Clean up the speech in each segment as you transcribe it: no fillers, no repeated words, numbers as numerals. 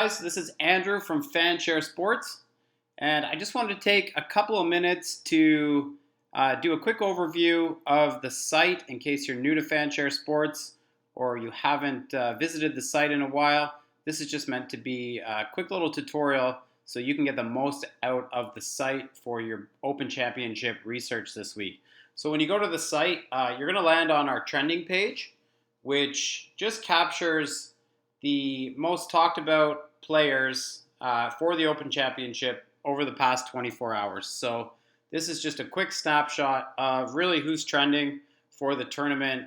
Guys, this is Andrew from FanShare Sports, and I just wanted to take a couple of minutes to do a quick overview of the site in case you're new to FanShare Sports or you haven't visited the site in a while. This is just meant to be a quick little tutorial so you can get the most out of the site for your Open Championship research this week. So when you go to the site, you're going to land on our trending page, which just captures the most talked about players for the Open Championship over the past 24 hours. So this is just a quick snapshot of really who's trending for the tournament,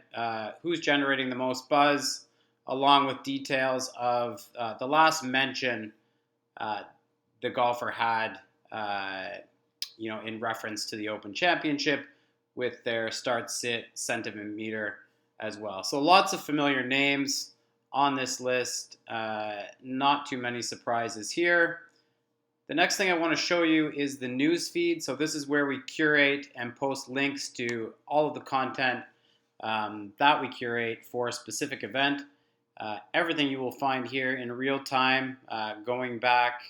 who's generating the most buzz, along with details of the last mention the golfer had, in reference to the Open Championship with their start-sit sentiment meter as well. So lots of familiar names on this list. Not too many surprises here. The next thing I want to show you is the news feed. So this is where we curate and post links to all of the content that we curate for a specific event. Everything you will find here in real time, going back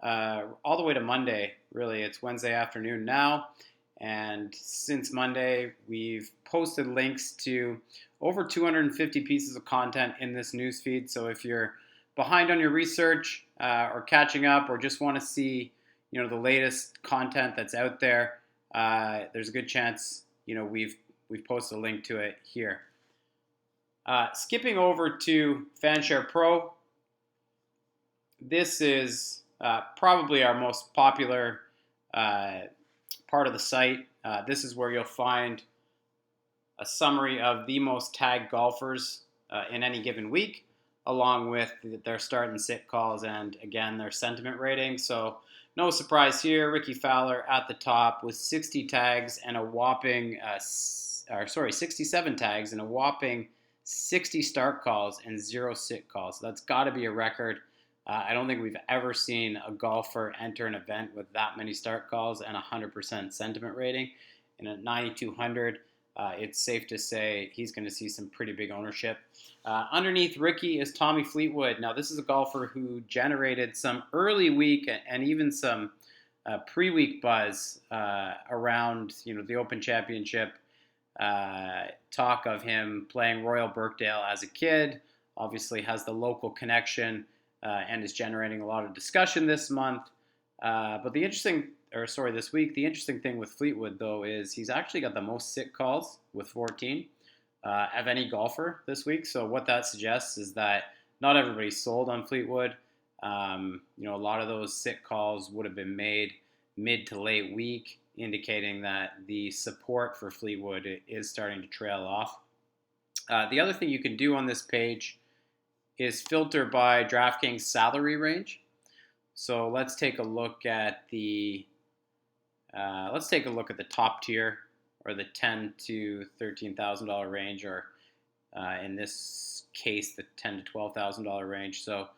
all the way to Monday. Really, it's Wednesday afternoon now. And since Monday, we've posted links to over 250 pieces of content in this newsfeed. So if you're behind on your research or catching up or just want to see, the latest content that's out there, there's a good chance, we've posted a link to it here. Skipping over to FanShare Pro, this is probably our most popular part of the site. This is where you'll find a summary of the most tagged golfers in any given week, along with their start and sit calls and, again, their sentiment rating. So no surprise here, Ricky Fowler at the top with 60 tags and a whopping, 67 tags and a whopping 60 start calls and 0 sit calls. So that's got to be a record. I don't think we've ever seen a golfer enter an event with that many start calls and 100% sentiment rating. And at 9,200, it's safe to say he's going to see some pretty big ownership. Underneath Ricky is Tommy Fleetwood. Now, this is a golfer who generated some early week and even some pre-week buzz around, the Open Championship. Talk of him playing Royal Birkdale as a kid. Obviously has the local connection. And is generating a lot of discussion this month. But this week, the interesting thing with Fleetwood, though, is he's actually got the most sit calls with 14 of any golfer this week. So what that suggests is that not everybody's sold on Fleetwood. A lot of those sit calls would have been made mid to late week, indicating that the support for Fleetwood is starting to trail off. The other thing you can do on this page is filter by DraftKings salary range. So let's take a look at the top tier, or the $10,000 to $13,000 range, or in this case the $10,000 to $12,000 range. So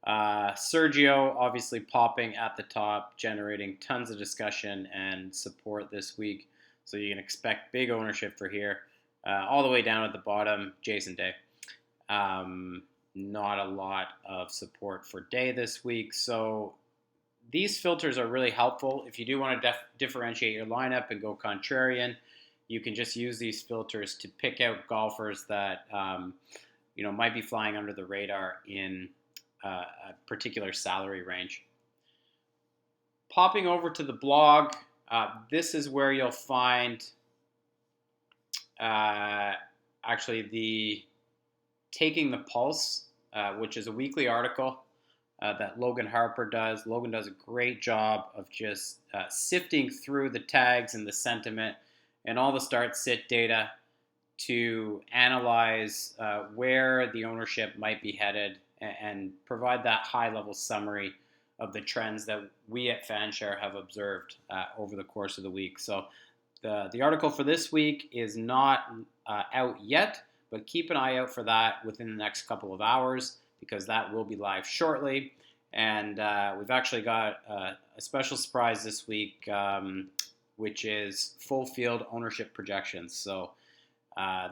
Sergio obviously popping at the top, generating tons of discussion and support this week. So you can expect big ownership for here. All the way down at the bottom, Jason Day. Not a lot of support for Day this week. So these filters are really helpful. If you do want to differentiate your lineup and go contrarian, you can just use these filters to pick out golfers that might be flying under the radar in a particular salary range. Popping over to the blog, this is where you'll find actually the Taking the Pulse, which is a weekly article that Logan Harper does. Logan does a great job of just sifting through the tags and the sentiment and all the start-sit data to analyze where the ownership might be headed and provide that high-level summary of the trends that we at FanShare have observed over the course of the week. So the article for this week is not out yet, but keep an eye out for that within the next couple of hours, because that will be live shortly. And we've actually got a special surprise this week, which is full field ownership projections. So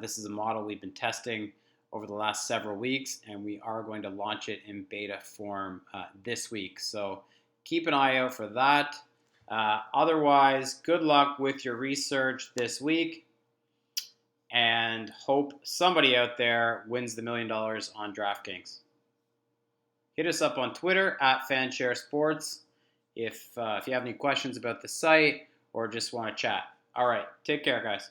this is a model we've been testing over the last several weeks, and we are going to launch it in beta form this week. So keep an eye out for that. Otherwise, good luck with your research this week, and hope somebody out there wins the $1 million on DraftKings. Hit us up on Twitter at FanShare Sports if you have any questions about the site or just want to chat. All right, take care, guys.